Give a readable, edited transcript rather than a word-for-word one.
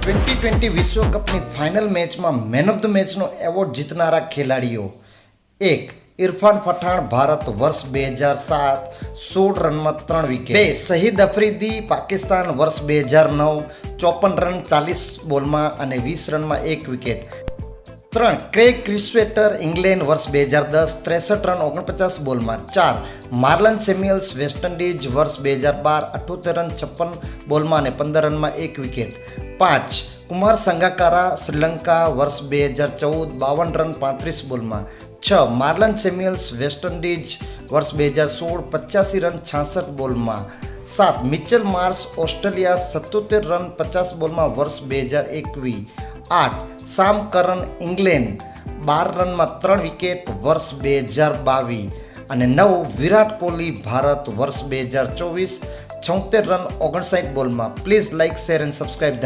2020 વિશ્વકપની final મેચમાં man of the મેચનો award જીતનારા ખેલાડીઓ: 1. ઇરફાન પઠાણ, ભારત, વર્ષ 2007, 16 રનમાં 3 વિકેટ. 2. શહીદ અફ્રીદી, પાકિસ્તાન, વર્ષ 2009, 54 રન 40 બોલમાં અને 20 રનમાં 1 વિકેટ. 3. ક્રેગ ક્રિસ્વેટર, ઇંગ્લેન્ડ, વર્ષ 2010, 63 રન 49 બોલમાં. 4. માર્લન સેમ્યુઅલ્સ, વેસ્ટ ઇન્ડીઝ, વર્ષ 2012, 78 રન 56 બોલમાં અને 15 રનમાં 1 વિકેટ. 5. કુમાર સંગાકારા, શ્રીલંકા, વર્ષ 2014, 52 રન 35 બોલમાં. 6. માર્લન સેમ્યુઅલ્સ, વેસ્ટ ઇન્ડીઝ, વર્ષ 2016, 85 રન 66 બોલમાં. 7. મિચેલ માર્શ, ઓસ્ટ્રેલિયા, 77 રન 50 બોલમાં, વર્ષ 2021. 8. સામ કરન, ઇંગ્લેન્ડ, 12 રનમાં 3 વિકેટ, વર્ષ 2022. અને 9. વિરાટ કોહલી, ભારત, વર્ષ 2024, 76 રન 59 બોલમાં. Please like, share and subscribe.